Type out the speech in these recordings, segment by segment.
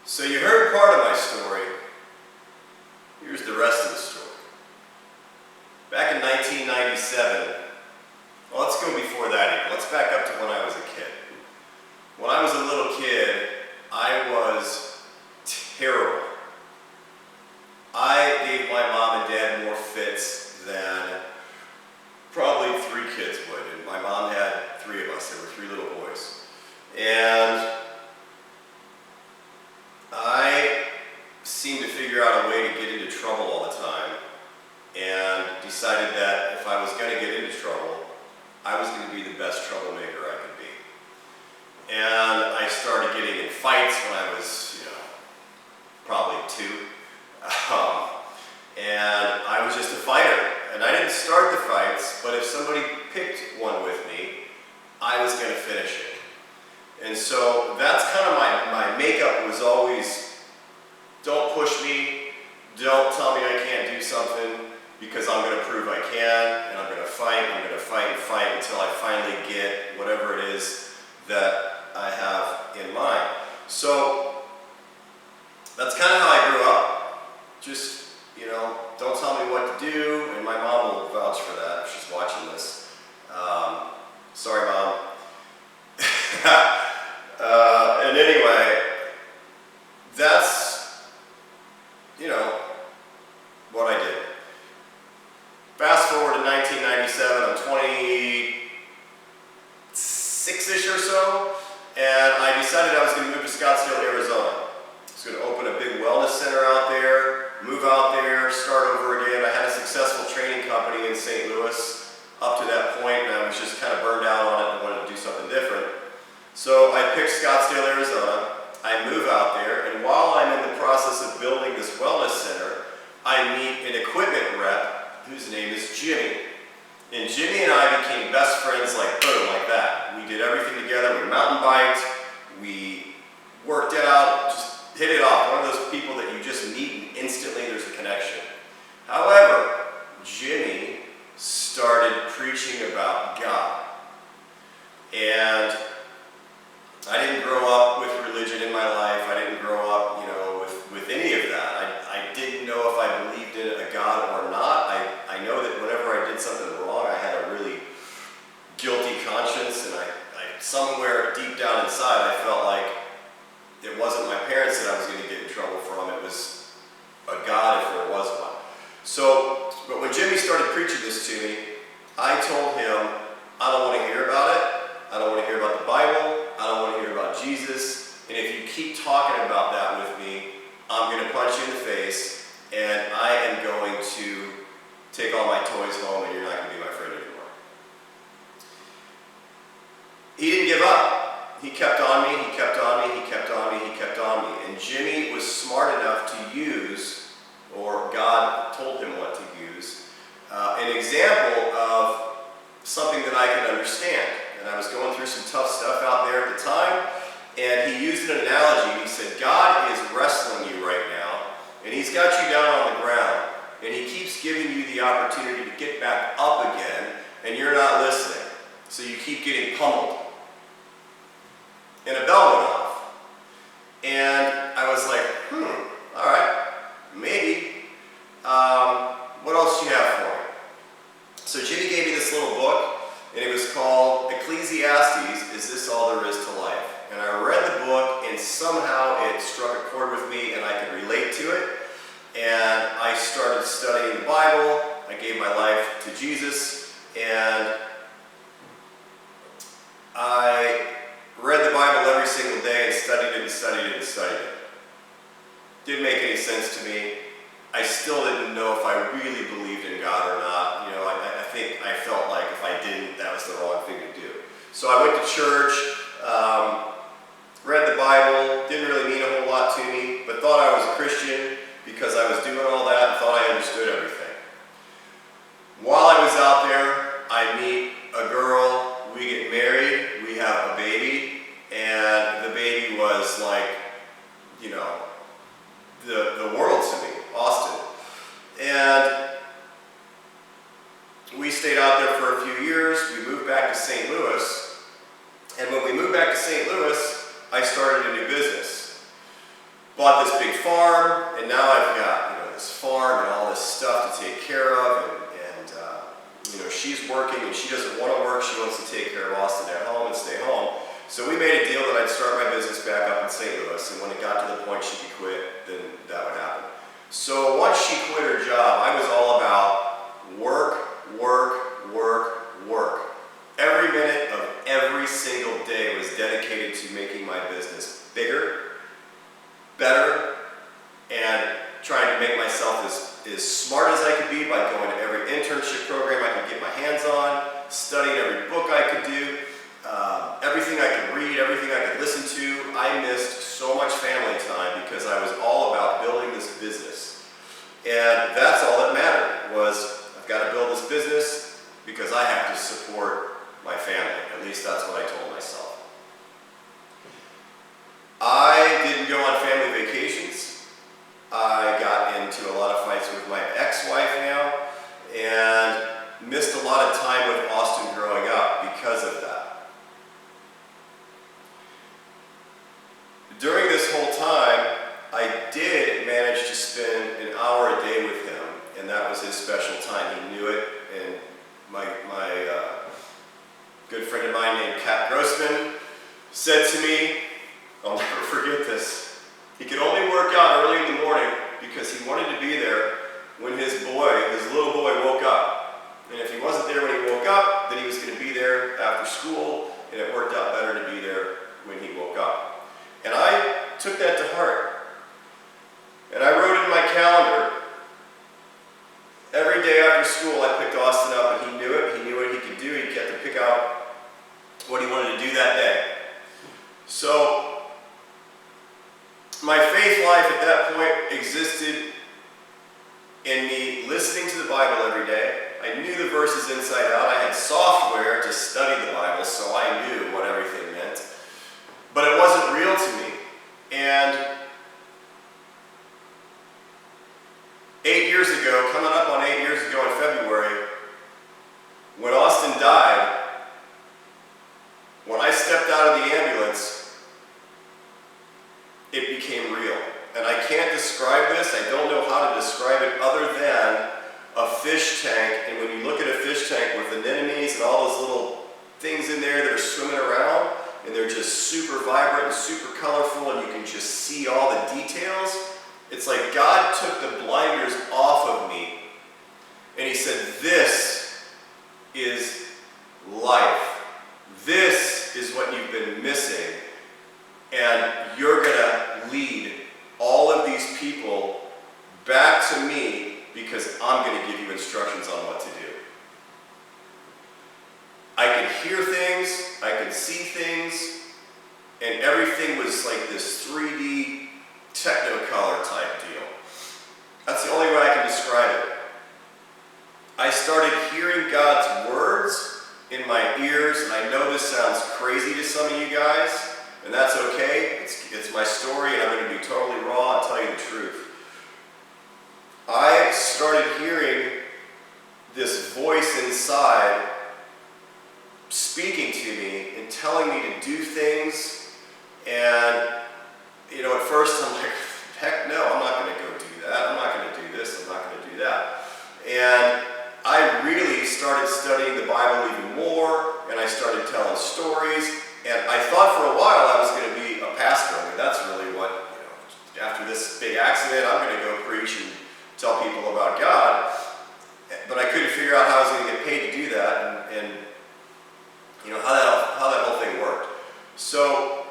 So you heard part of my story. Here's the rest of the story. Back in 1997, well, let's go before that even. Let's back up to when I was a kid. When I was a little kid, I was terrible. I gave my mom and dad more fits than probably 3 kids would. And my mom had 3 of us. There were 3 little boys. And I seemed to figure out a way to get into trouble all the time, and decided that if I was going to get into trouble, I was going to be the best troublemaker I could be. And I started getting in fights when I was, probably 2. And I was just a fighter. And I didn't start the fights, but if somebody picked one with me, I was going to finish it. And so that's kind of my makeup was always, don't push me, don't tell me I can't do something, because I'm going to prove I can, and I'm going to fight and fight until I finally get whatever it is that I have in mind. So that's kind of how I grew up. Just, don't tell me what to do, and my mom will vouch for that if she's watching this. Sorry, Mom. And anyway, that's, what I did. Fast forward to 1997, I'm 26-ish or so, and I decided I was going to move to Scottsdale, Arizona. I was going to open a big wellness center out there, move out there, start over again. I had a successful training company in St. Louis up to that point, and I was just kind of burned out on it and wanted to do something different. So I picked Scottsdale, Arizona. I move out there, and while I'm in the process of building this wellness center, I meet an equipment rep whose name is Jimmy. And Jimmy and I became best friends like that. We did everything together. We mountain biked, we worked it out, just hit it off. One of those people that you just meet and instantly there's a connection. However, Jimmy started preaching about God. And I didn't grow up with religion in my life. I didn't grow up, with any of that. I didn't know if I believed in a God or not. I know that whenever I did something wrong, I had a really guilty conscience, and I somewhere deep down inside, I felt like it wasn't my parents that I was going to get in trouble from. It was a God if there was one. But when Jimmy started preaching this to me, I told him, I don't want to hear about it. I don't want to hear about the Bible. I don't want to hear about Jesus. And if you keep talking about that with me, I'm going to punch you in the face, and I am going to take all my toys home, and you're not going to be my friend anymore. He didn't give up. He kept on me, he kept on me, he kept on me, he kept on me. And Jimmy was smart enough to use, or God told him what to use, an example of something that I could understand. And I was going through some tough stuff out there at the time, and he used an analogy. He said, God is wrestling you right now, and he's got you down on the ground, and he keeps giving you the opportunity to get back up again, and you're not listening. So you keep getting pummeled. And a bell went off. And I was like, all right, maybe. What else do you have for me? So Jimmy gave me this little book, and it was called Ecclesiastes, Is This All There Is to Life? And I read the book, and somehow it struck a chord with me, and I could relate to it. And I started studying the Bible. I gave my life to Jesus, and I read the Bible every single day and studied it and studied it and studied it. Didn't make any sense to me. I still didn't know if I really believed in God or not. I think I felt like if I didn't, that was the wrong thing to do. So I went to church, read the Bible, didn't really mean a whole lot to me, but thought I was a Christian because I was doing all that and thought I understood everything. While I was out there, I meet a girl, we get married, we have a baby, and the baby was like, the world to me, Austin. And we stayed out there for a few years. We moved back to St. Louis. And when we moved back to St. Louis, I started a new business. bought this big farm, and now I've got this farm and all this stuff to take care of, and she's working and she doesn't want to work. She wants to take care of Austin at home and stay home. So we made a deal that I'd start my business back up in St. Louis, and when it got to the point she could quit, then that would happen. So once she quit her job, I was all about work, work, work, work. Every minute of every single day was dedicated to making my business bigger, better, and trying to make myself as smart as I could be by going to every internship program I could get my hands on, studying every book I could do, everything I could read, everything I could listen to. I missed so much family time because I was all about building this business. And that's all that mattered, was I've got to build this business because I have to support my family. At least that's what I told myself. I didn't go on family vacations. I got into a lot of fights with my ex-wife now, and missed a lot of time with Austin growing up because of that. During this whole time, I did manage to spend an hour a day with him, and that was his special time. He knew it, and my good friend of mine named Kat Grossman said to me, I'll never forget this, he could only work out early in the morning because he wanted to be there when his little boy woke up. And if he wasn't there when he woke up, then he was going to be there after school, and it worked out better to be there when he woke up. And I took that to heart. And I wrote in my calendar, every day after school I picked Austin up, and he knew it. He knew what he could do. He had to pick out what he wanted to do that day. So my faith life at that point existed in me listening to the Bible every day. I knew the verses inside out. I had software to study the Bible, so I knew what everything meant. But it wasn't real to me. And 8 years ago, coming up on 8 years ago in February, when Austin died, when I stepped out of the ambulance, it became real. And I can't describe this. I don't know how to describe it other than a fish tank. And when you look at a fish tank with anemones and all those little things in there that are swimming around, and they're just super vibrant and super colorful, and you can just see all the details, it's like God took the blinders off of me, and he said, this is life. This is what you've been missing, and you're going to lead all of these people back to me because I'm going to give you instructions on what to do. I could hear things, I could see things, and everything was like this 3D Technicolor type deal. That's the only way I can describe it. I started hearing God's words in my ears, and I know this sounds crazy to some of you guys, and that's okay. It's my story, and I'm going to be totally raw and tell you the truth. I started hearing this voice inside speaking to me and telling me to do things, and at first I'm like, heck no, I'm not going to go do that. I'm not going to do this. I'm not going to do that. And I really started studying the Bible even more, and I started telling stories, and I thought for a while I was going to be a pastor. I mean, that's really what, after this big accident, I'm going to go preach and tell people about God. But I couldn't figure out how I was going to get paid to do that, and how that whole thing worked. So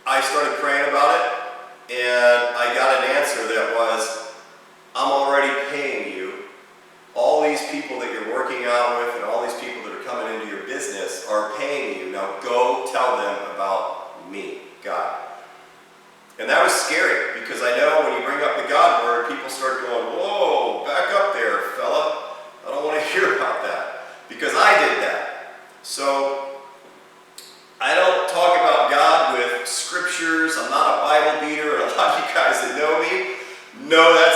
I started praying about it, and I got an answer that was, I'm already paying you. All these people that you're working out with and all these people that are coming into your business are paying you. Now go tell them about me, God. And that was scary, because I know when you bring up the God word, people start going, whoa, back up there, fella. I don't want to hear about that, because I did that. So I don't talk about God with scriptures. I'm not a Bible beater, and a lot of you guys that know me know that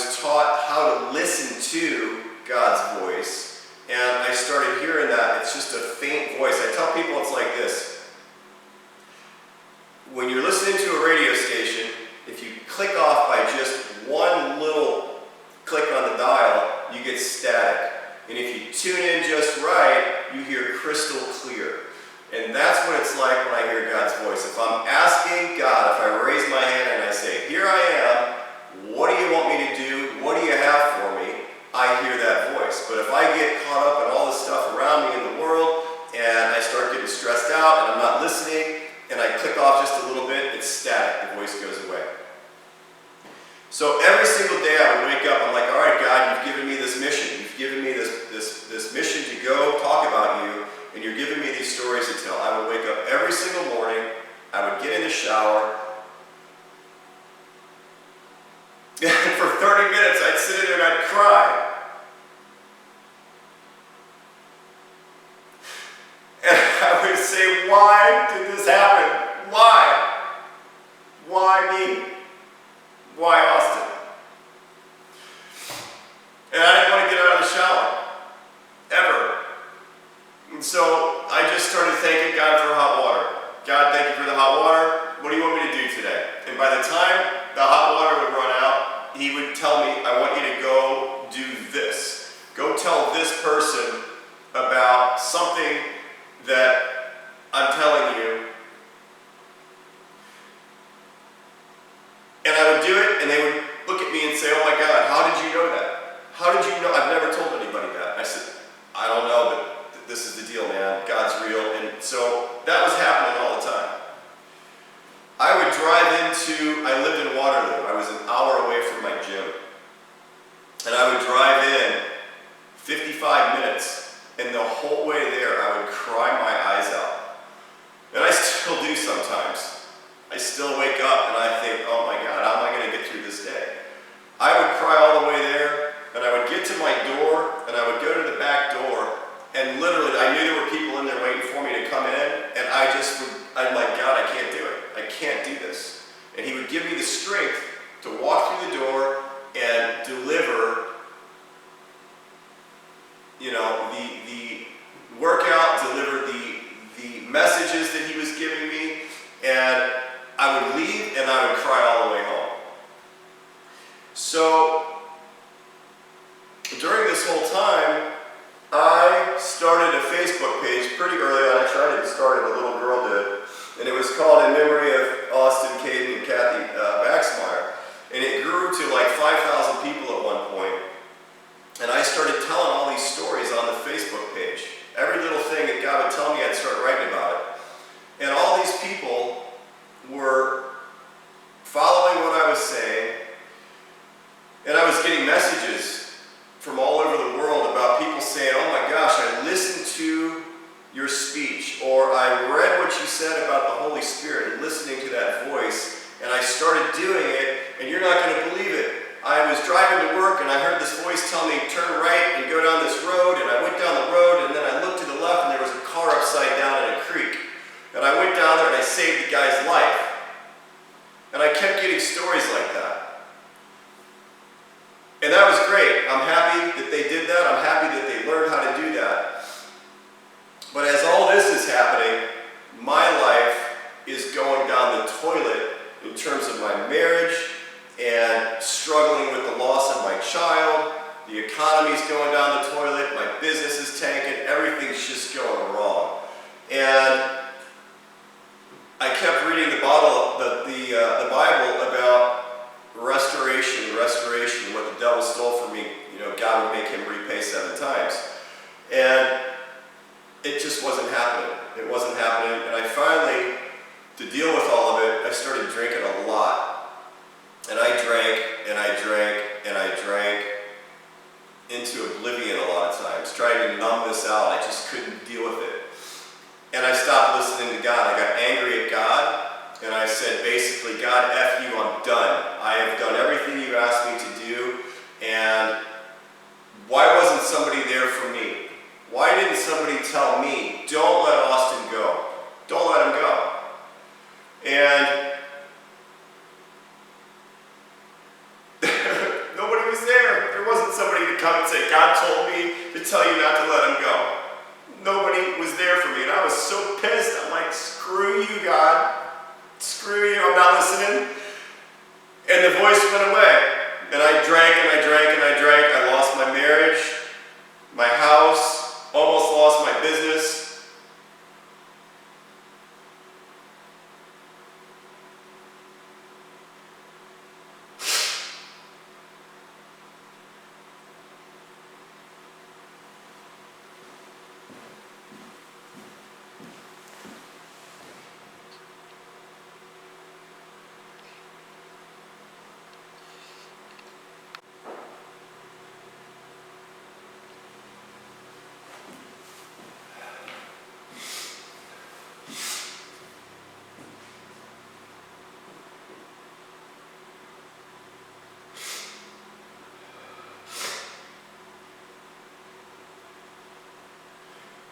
was taught how to listen to God's voice, and I started hearing that. It's just a faint voice. I tell people it's like this. When you're listening to a radio station, if you click off by just one little click on the dial, you get static. And if you tune in just right, you hear crystal clear. And that's what it's like when I hear God's voice. If I'm asking God, if I raise my hand and I say, here I am, what do you want me to do? What do you have for me? I hear that voice. But if I get caught up in all the stuff around me in the world, and I start getting stressed out, and I'm not listening, and I click off just a little bit, it's static. The voice goes away. So every single day I would wake up, I'm like, all right, God, you've given me this mission. You've given me this mission to go talk about you, and you're giving me these stories to tell. I would wake up every single morning, I would get in the shower, and for 30 minutes I'd sit in there and I'd cry. And I would say, why did this happen? Why? Why me? Why Austin? And I didn't want to get out of the shower. Ever. And so I just started thanking God for hot water. God, thank you for the hot water. What do you want me to do today? And by the time the hot water would run out, he would tell me, I want you to go do this. Go tell this person about something that I'm telling you. And I would do it, and they would look at me and say, oh my God, how did you know that? How did you know? I've never told anybody that. I said, I don't know, but this is the deal, man. God's real. And so that was happening all the time. I would drive I lived in Waterloo. I was an hour away from my gym. And I would drive in 55 minutes, and the whole way there I would cry my eyes out. And I still do sometimes. I still wake up and I think, oh my God, how am I going to get through this day? I would cry all the way there, and I would get to my door, and I would go to the back door, and literally, I knew there were people in there waiting for me to come in, and I'm like, God, I can't do it. I can't do this. And he would give me the strength to walk through the door and deliver, the workout, deliver the messages that he was giving me, and I would leave and I would cry all the way home. So, during this whole time, I started a Facebook page pretty early on. I tried to start it, a little girl did, and it was called In Memory of Austin, Caden, and Kathy Baxmeyer. And it grew to like 5,000 people at one point. And I started telling all these stories on the Facebook page. Every little thing that God would tell me, I'd start writing about it. And all these people were following what I was saying, and I was getting messages from all over the world about people saying, oh my gosh, I listened to your speech, or I read what you said about the Holy Spirit and listening to that voice, and I started doing it, and you're not going to believe it. I was driving to work and I heard this voice tell me, turn right and go down this road, and I went down the road, and then I looked to the left and there was a car upside down in a creek. And I went down there and I saved the guy's life. And I kept getting stories like that. And that was great. I'm happy that they did that. I'm happy that they learned how to do that. But as all this is happening, my life is going down the toilet in terms of my marriage and struggling with the loss of my child. The economy's going down the toilet. My business is tanking. Everything's just going wrong. And I kept reading the Bible about restoration, what the devil stole from me. God would make him repay 7 times. And it just wasn't happening. It wasn't happening. And I finally, to deal with all of it, I started drinking a lot. And I drank, and I drank, and I drank into oblivion a lot of times, trying to numb this out. I just couldn't deal with it. And I stopped listening to God. I got angry at God, and I said, basically, God, F you, I'm done. I have done everything you asked me to do, and why wasn't somebody there for me? Why didn't somebody tell me, don't let Austin go. Don't let him go. And nobody was there. There wasn't somebody to come and say, God told me to tell you not to let him go. Nobody was there for me, and I was so pissed. I'm like, screw you, God. Screw you, I'm not listening. And the voice went away. And I drank and I drank and I drank. I lost my marriage, my house, almost lost my business.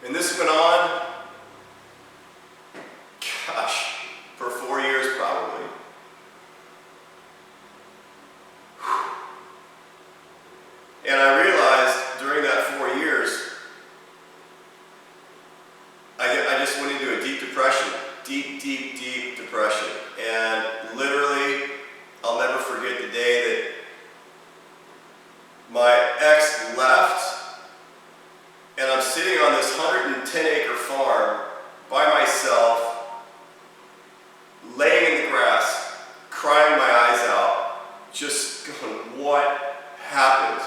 And this went on, gosh, for 4 years probably. And I realized during that 4 years, I just went into a deep depression, deep depression. And literally, I'll never forget the day that my ex left. And I'm sitting on this 110-acre farm by myself, laying in the grass, crying my eyes out, just going, what happened?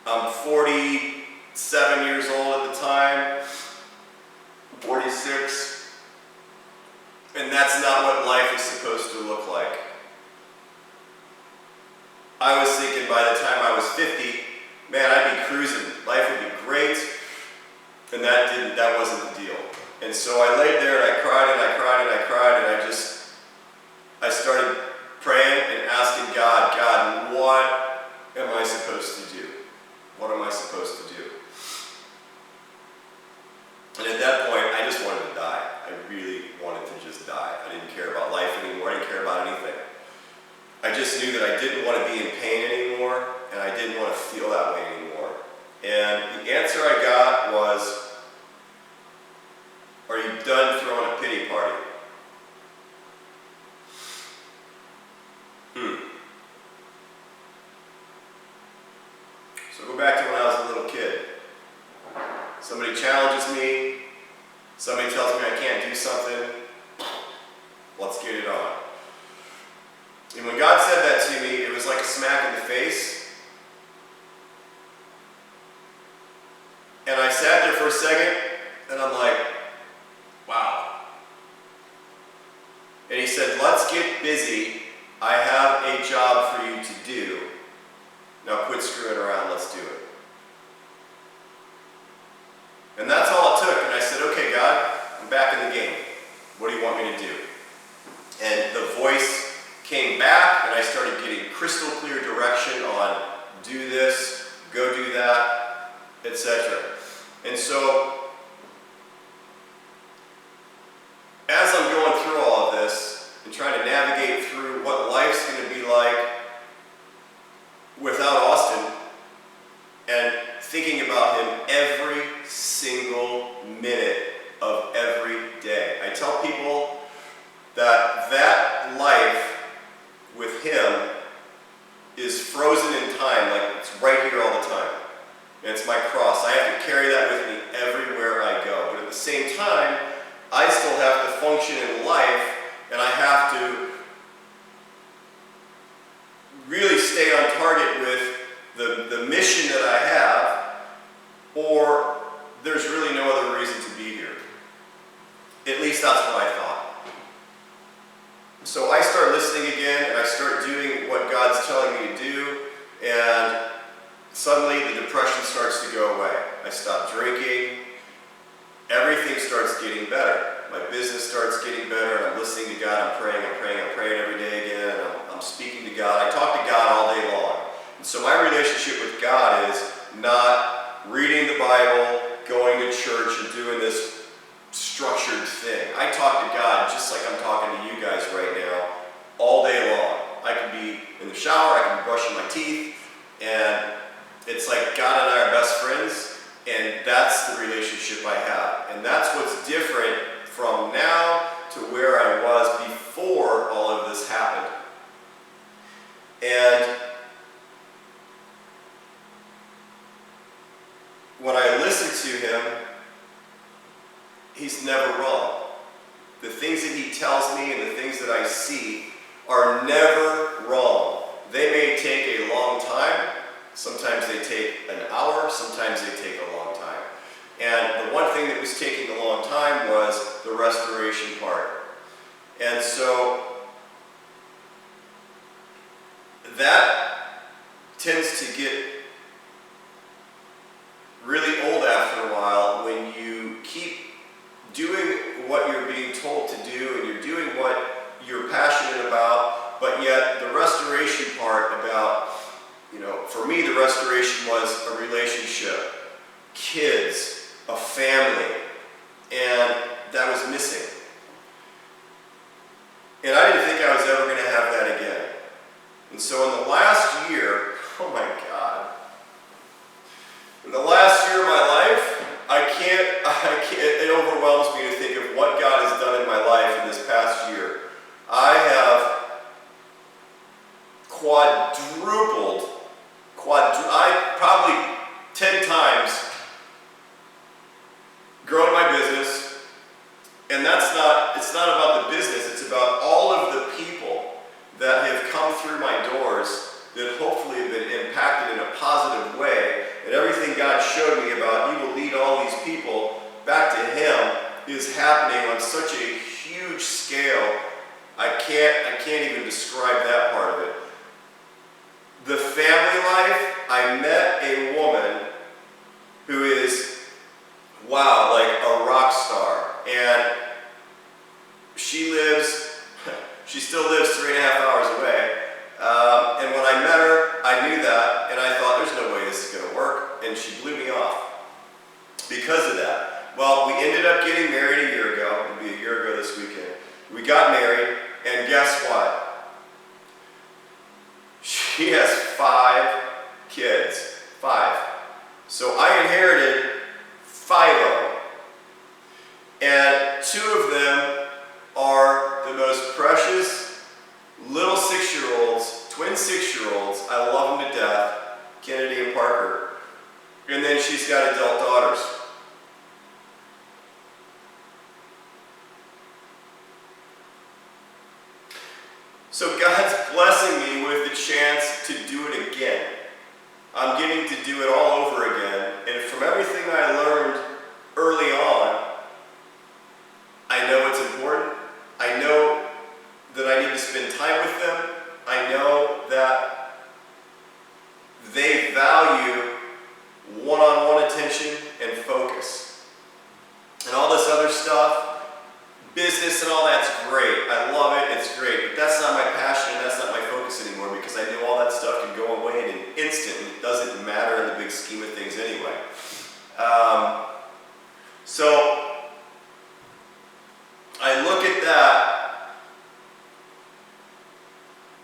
I'm 47 years old at the time, 46, and that's not what life is supposed to look like. I was thinking by the time I was 50, man, I'd be cruising. Life would be great. And that wasn't the deal. And so I laid there and I cried and I cried and I cried and I started praying and asking God, what am I supposed to do? What am I supposed to do? And at that point, I just wanted to die. I really wanted to just die. I didn't care about life anymore. I didn't care about anything. I just knew that I didn't want to be in pain anymore, and I didn't want to feel that way anymore. And the answer I got was, are you done throwing a pity party? So go back to when I was a little kid. Somebody challenges me, somebody tells me I can't do something, let's get it on. And when God said that to me, it was like a smack in the face. And I sat there for a second, and I'm like, wow. And he said, let's get busy. I have a job for you to do. Now quit screwing around, let's do it. And that's all it took. And I said, okay, God, I'm back in the game. What do you want me to do? And the voice came back, and I started getting crystal clear direction on do this, go do that, etc. And so, as I'm going through all of this and trying to navigate through what life's going to be like without Austin, and thinking about him every single minute of every day. I tell people that life with him is frozen in time, like it's right here all the time. And it's my cross. I have to carry that with me everywhere I go. But at the same time, I still have to function in life, and I have to really stay on target with the mission that I have, or there's really no other reason to be here. At least that's what I thought. So I start listening again, and I start doing what God's telling me to do, and suddenly the depression starts to go away. I stop drinking. Everything starts getting better. My business starts getting better, and I'm listening to God. I'm praying every day again. I'm speaking to God. I talk to God all day long. And so my relationship with God is not reading the Bible, going to church, and doing this structured thing. I talk to God just like I'm talking to you guys right now, all day long. I could be in the shower, I could be brushing my teeth, And it's like God and I are best friends, and that's the relationship I have. And that's what's different from now to where I was before all of this happened. And when I listen to him, he's never wrong. The things that he tells me and the things that I see are never wrong. They may take a long time. Sometimes they take an hour. Sometimes they take a long time. And the one thing that was taking a long time was the restoration part. And so that tends to get really old after a while when you keep doing what you're being told to do and you're doing what you're passionate about, but yet the restoration part about, for me the restoration was a relationship, kids, a family, and that was missing. And I didn't think I was ever going to have that again. And so in the last year, oh my God, in the last year of my life, it overwhelms me to think of what God has done in my life in this past year. I have I probably 10 times grown my business, and it's not about the business, it's about all of the people that have come through my doors that hopefully have been impacted in a positive way, and everything God showed me about you will lead all these people back to Him is happening on such a huge scale. I can't even describe that part of it. The family life, I met a woman who is, wow, like a rock star, and she still lives 3.5 hours away. And when I met her, I knew that, and I thought, there's no way this is going to work, and she blew me off because of that. Well, we ended up getting married a year ago. It'll be a year ago this weekend. We got married, and guess what? She has 5 kids. 5. So I inherited 5 of them. And 2 of them are the most precious little 6-year-olds, twin 6-year-olds. I love them to death, Kennedy and Parker. And then she's got adult daughters. So God's blessing me with the chance to do it again. I'm getting to do it all over again. And from everything I learned early on, I know it's important. I know that I need to spend time with them. I know that they value one-on-one attention and focus. And all this other stuff, business and all that's great. I love it, it's great. But that's not my passion and that's not my focus anymore, because I know all that stuff can go away in an instant and it doesn't matter in the big scheme of things anyway. So I look at that,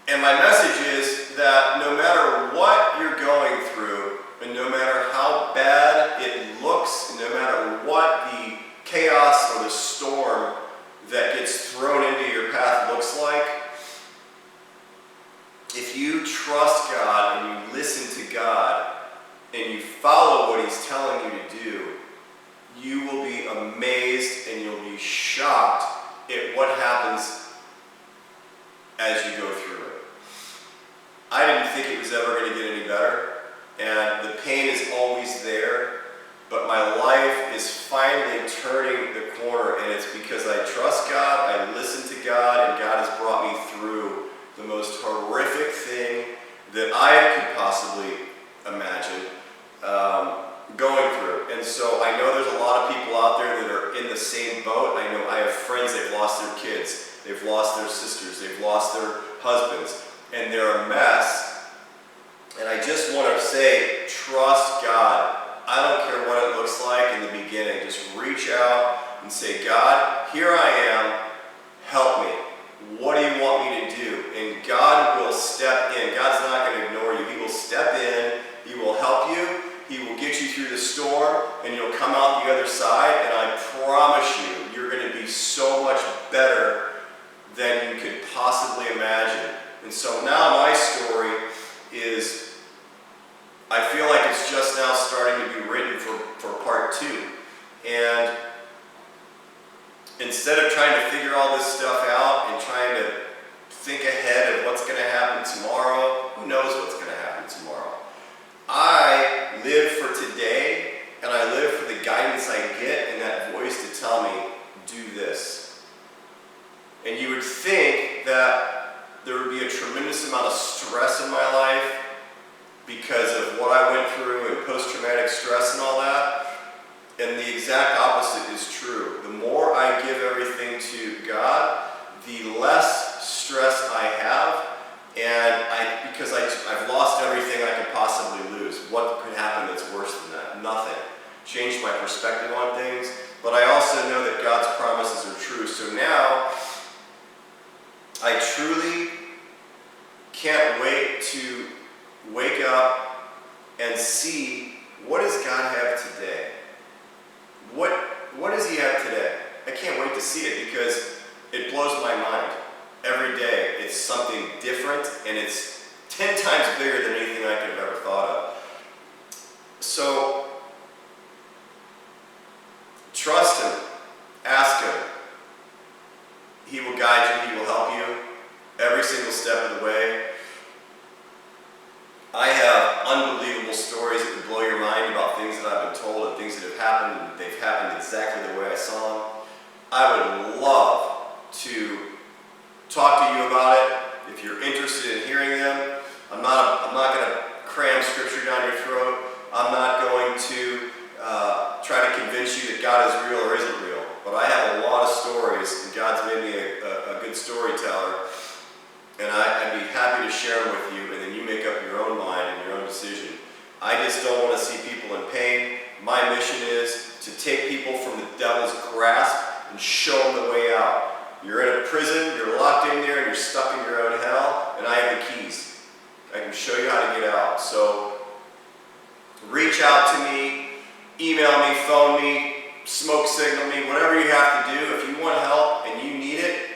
and my message is that no matter what you're going through, and no matter how bad it looks, and no matter what the chaos or the storm that gets thrown into your path looks like, if you trust God and you listen to God and you follow what He's telling you to do, you will be amazed and you'll be shocked at what happens as you go through it. I didn't think it was ever going to get any better, and the pain is always there. But my life is finally turning the corner, and it's because I trust God, I listen to God, and God has brought me through the most horrific thing that I could possibly imagine going through. And so I know there's a lot of people out there that are in the same boat. I know I have friends, they've lost their kids, they've lost their sisters, they've lost their husbands, and they're a mess. And I just want to say, trust God. I don't care what it looks like in the beginning. Just reach out and say, God, here I am. Help me. What do you want me to do? And God will step in. God's not going to ignore you. He will step in and you'll come out the other side, and I promise you, you're going to be so much better than you could possibly imagine. And so now my story is, I feel like it's just now starting to be written for part 2. And instead of trying to figure all this stuff out and trying to think ahead of what's going to happen tomorrow, who knows what's going to happen tomorrow? I live for today, and I live for the guidance I get and that voice to tell me, do this. And you would think that there would be a tremendous amount of stress in my life because of what I went through and post-traumatic stress and all that. And the exact opposite is true. The more I give everything to God, the less stress I have, and because I've lost everything I could possibly lose. What could happen that's worse than that? Nothing. Changed my perspective on things, but I also know that God's promises are true. So now, I truly can't wait to wake up and see, what does God have today? What does he have today? I can't wait to see it because it blows my mind. Every day it's something different, and it's 10 times bigger than anything I could have ever thought of. So trust him. Ask him. He will guide you. He will help you every single step of the way. I have unbelievable stories that would blow your mind about things that I've been told and things that have happened, and they've happened exactly the way I saw them. I would love to talk to you about it if you're interested in hearing them. I'm not going to cram scripture down your throat. I'm not going to try to convince you that God is real or isn't real. But I have a lot of stories, and God's made me a good storyteller. And I'd be happy to share them with you, and then you make up your own mind and your own decision. I just don't want to see people in pain. My mission is to take people from the devil's grasp and show them the way out. You're in a prison, you're locked in there, and you're stuck in your own hell, and I have the keys. I can show you how to get out. So reach out to me, email me, phone me, smoke signal me, whatever you have to do. If you want help and you need it,